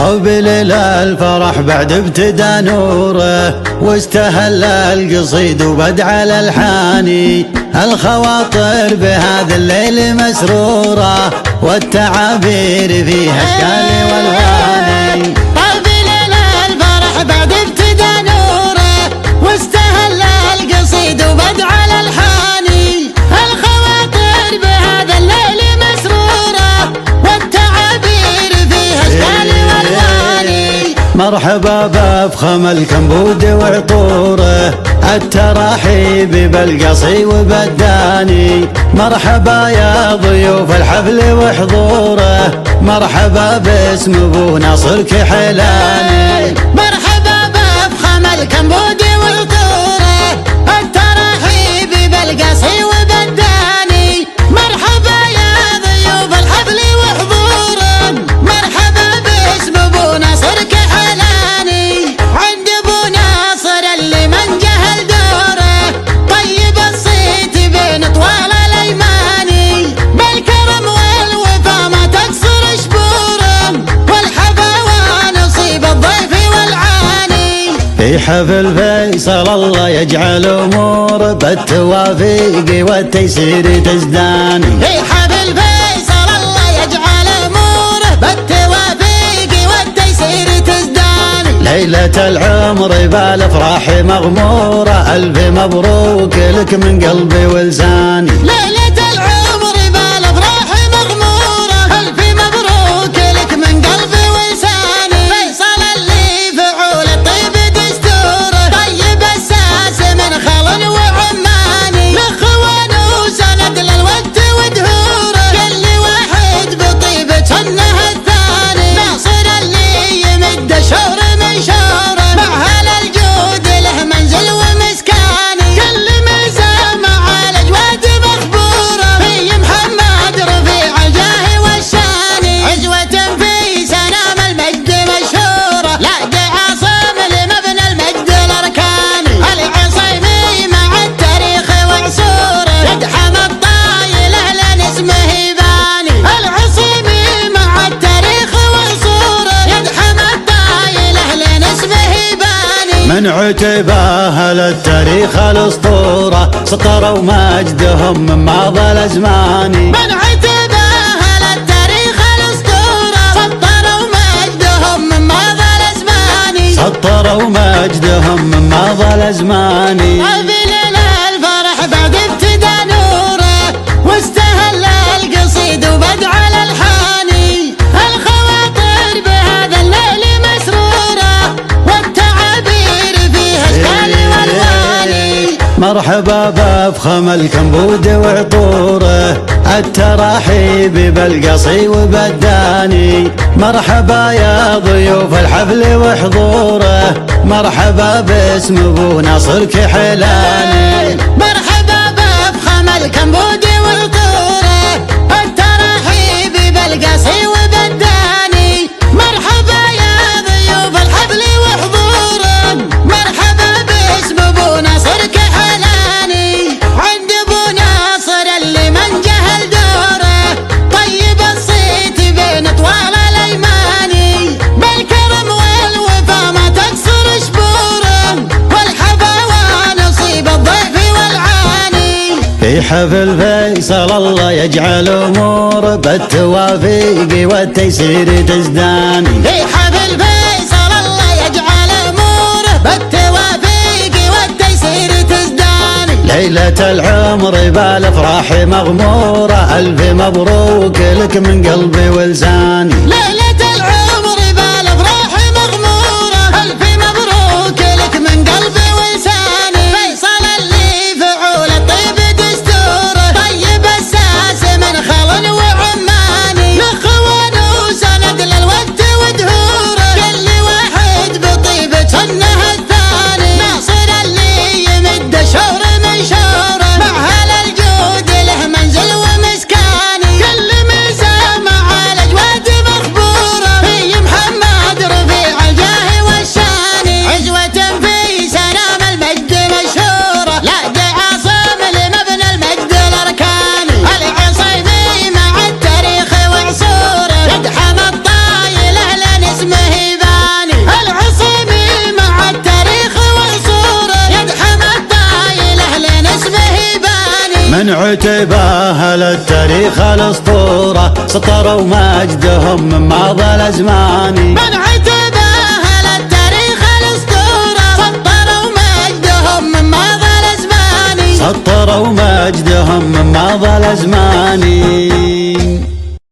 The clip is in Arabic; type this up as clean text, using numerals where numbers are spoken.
وبليل الفرح بعد ابتدى نوره، واستهل القصيد وبدع الالحاني. الخواطر بهذا الليل مسروره، والتعابير فيها اشكال والوان. وبليل الفرح بعد ابتدى نوره، واستهل القصيد وبدع الالحاني. الخواطر بهذا الليل مسروره، والتعابير فيها اشكال والوان. مرحبا بافخم الكمبود وعطوره، التراحيب بالقصي وبالداني. مرحبا يا ضيوف الحفل وحضوره، مرحبا باسم ابو ناصر كحلاني. مرحبا بافخم الكمبود وعطوره، التراحيب بالقصي وبالداني. مرحبا يا ضيوف الحفل وحضوره، مرحبا باسم ابو ناصر كحلاني. عند ابو ناصر اللي من جهل دوره، طيب الصيت بين طوال الايماني. بالكرم والوفا ما تقصر شبوره، والحفا ونصيب الضيف والعاني. في حفل فيصل الله يجعل اموره، بالتوافيق والتيسير تزداني. في حفل فيصل الله يجعل اموره، بالتوافيق والتيسير تزداني. ليلة العمر بالافراح مغمورة، الف مبروك لك من قلبي ولساني. ليلة العمر بالافراح مغمورة، الف مبروك لك من قلبي ولساني. فيصل اللي فعول الطيب دستوره، طيب الساس من خل وعماني. الاخوان وسند للود ودهوره، كل واحد بطيبة سنه الثاني. ناصر اللي يمد شهر من شهره، مع اهل الجود له منزل ومسكاني. كل ميزه مع الاجواد مخبوره، في محمد رفيع الجاه والشاني. عزوة في سنام المجد مشهوره، لا عاصم لمبنى المجد الاركاني. العصيمي مع التاريخ وعصوره، يدحم الطايل اهلا اسمه يباني. العصيمي مع التاريخ وعصوره، يدحم الطايل اهلا اسمه يباني. من عتباه للتاريخ الاسطورة، سطروا مجدهم من ماضى الازمان. من عتباه للتاريخ الاسطوره، سطروا مجدهم من ماضى الازمان. سطروا مجدهم من ماضى الازمان. بليل الفرح بعد ابتدى نوره، واستهل القصيد وبدع الالحاني. الخواطر بهذا الليل مسروره، والتعابير فيها اشكال والوان. مرحبا بافخم الكمبود وعطوره، التراحيب بالقصي وبالداني. مرحبا يا ضيوف الحفل وحضوره، مرحبا باسم ابو ناصر كحلاني. مرحبا بافخم الكمبود وعطوره، التراحيب بالقصي وبالداني. مرحبا يا ضيوف الحفل وحضوره، مرحبا باسم ابو ناصر كحلاني. عند ابو ناصر اللي من جهل دوره، طيب الصيت بين طوال الايماني. بالكرم والوفا ما تقصر شبوره، والحفا ونصيب الضيف والعاني. في حفل فيصل الله يجعل اموره، بالتوافيق والتيسير تزداني. في حفل فيصل الله يجعل اموره، بالتوافيق والتيسير تزداني. ليلة العمر بالافراح مغمورة، الف مبروك لك من قلبي ولساني. ليلة العمر بالافراح مغمورة، الف مبروك لك من قلبي ولساني. فيصل اللي فعول الطيب دستوره، طيب الساس من خل وعماني. الاخوان وسند للود ودهوره، كل واحد بطيبة سنه الثاني. ناصر اللي يمد شهر من شهره، مع اهل الجود له منزل ومسكاني. كل ميزه مع الاجواد مخبوره، من عتبه للتاريخ الاسطوره سطروا مجدهم من ماضى الازمان. من عتبه للتاريخ الاسطوره سطروا مجدهم من ماضى الازمان. سطروا مجدهم من ماضى الازمان.